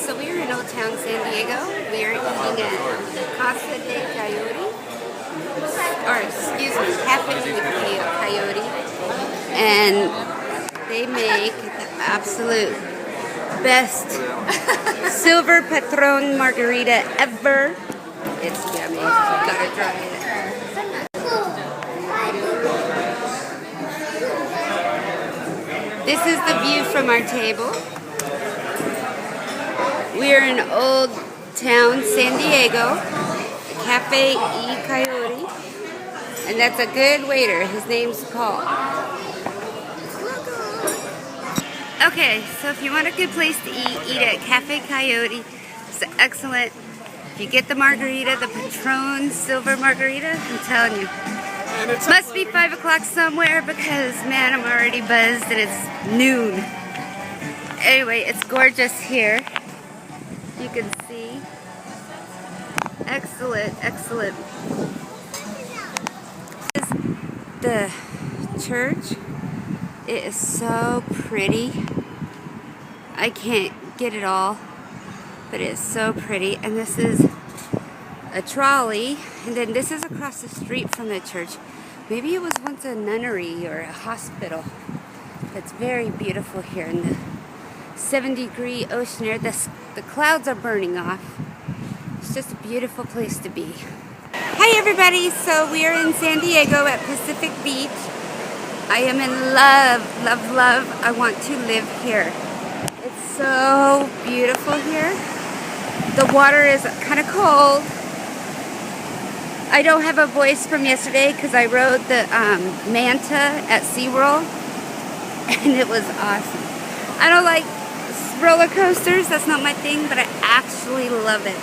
So we're in Old Town SanDiego. We're eating at Casa de Coyote, or excuse me, Cafe de Coyote, and they make the absolute best silver Patron margarita ever. It's yummy. You gotta try it. This is the view from our table. We are in Old Town SanDiego, Cafe e Coyote, and that's a good waiter. His name's Paul. Okay, so if you want a good place to eat at Cafe Coyote. It's excellent. If you get the margarita, the Patron Silver Margarita, I'm telling you. It must be 5 o'clock somewhere because, man, I'm already buzzed and it's noon. Anyway, it's gorgeous here. You can see. Excellent, excellent. This is the church. It is so pretty. I can't get it all, but it is so pretty. And this is a trolley, and then this is across the street from the church. Maybe it was once a nunnery or a hospital. It's very beautiful here in the 70-degree ocean air. The clouds are burning off. It's just a beautiful place to be. Hi everybody, so we are in SanDiego at Pacific Beach. I am in love, love, love. I want to live here. It's so beautiful here. The water is kind of cold. I don't have a voice from yesterday because I rode the Manta at SeaWorld and it was awesome. I don't like roller coasters, that's not my thing, but I actually love it.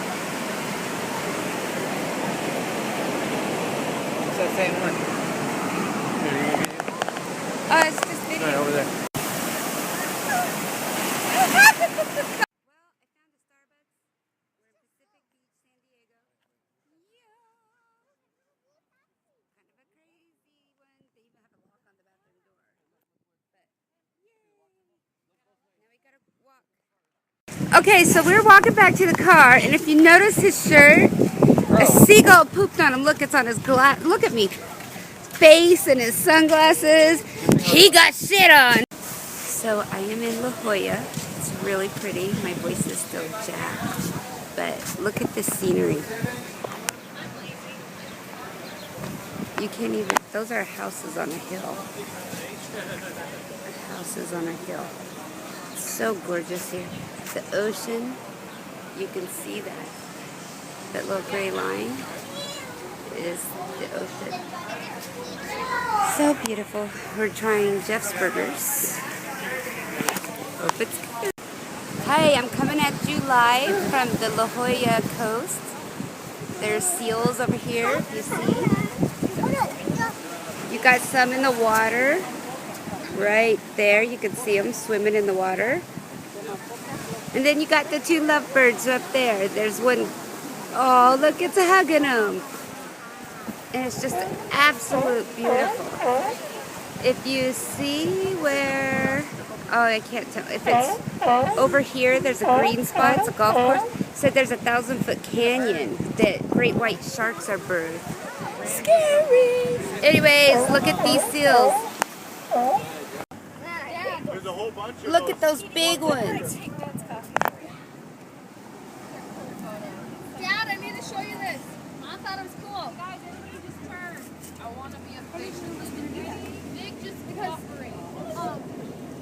It's that same one. It's just video. Right over there. Okay, so we're walking back to the car, and if you notice his shirt, a seagull pooped on him. Look, it's on his glass. Look at me. Face and his sunglasses. He got shit on. So I am in La Jolla. It's really pretty. My voice is still jacked. But look at this scenery. You can't even, those are houses on a hill. Houses on a hill. It's so gorgeous here. The ocean, you can see that. That little gray line is the ocean. So beautiful. We're trying Jeff's Burgers. Hope it's good. Hi, I'm coming at you live from the La Jolla coast. There's seals over here, if you see. You got some in the water. Right there, you can see them swimming in the water. And then you got the two lovebirds up there. There's one, oh look, it's hugging them. And it's just absolute beautiful. If you see where, oh I can't tell, if it's over here, there's a green spot, it's a golf course. So there's a 1,000-foot canyon that great white sharks are birthed. Scary! Anyways, look at these seals. Look at those big ones. Dad, I need to show you this. I thought it was cool. Guys, everybody just turn. I want to be a fish and live in big, just because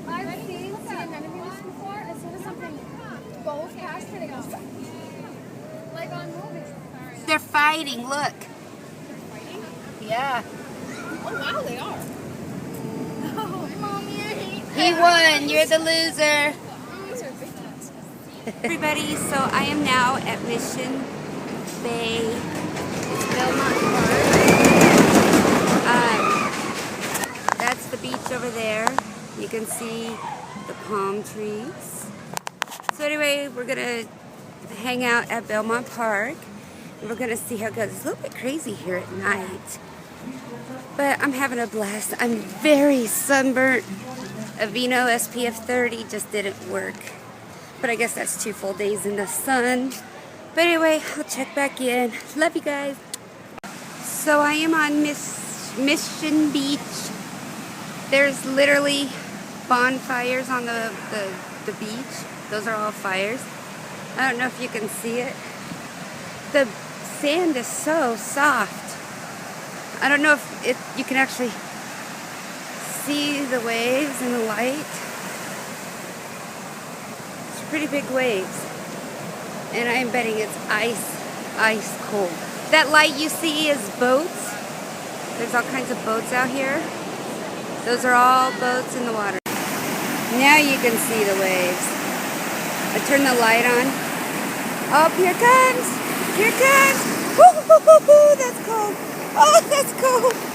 I've seen sea anemones before. As soon as something goes past it, it goes like on movies. They're fighting, look. Fighting? Yeah. Oh wow, they are. Oh, Mommy, I hate that. He won, you're the loser. Everybody, so I am now at Mission Bay. It's Belmont Park. That's the beach over there. You can see the palm trees. So anyway, we're gonna hang out at Belmont Park. And we're gonna see how it goes. It's a little bit crazy here at night, but I'm having a blast. I'm very sunburnt. Aveeno SPF 30 just didn't work. But I guess that's 2 full days in the sun. But anyway, I'll check back in. Love you guys. So I am on Mission Beach. There's literally bonfires on the beach. Those are all fires. I don't know if you can see it. The sand is so soft. I don't know if you can actually see the waves in the light. It's pretty big waves. And I'm betting it's ice cold. That light you see is boats. There's all kinds of boats out here. Those are all boats in the water. Now you can see the waves. I turn the light on. Oh, here it comes. Here it comes. Woo, that's cold. Oh, that's cold.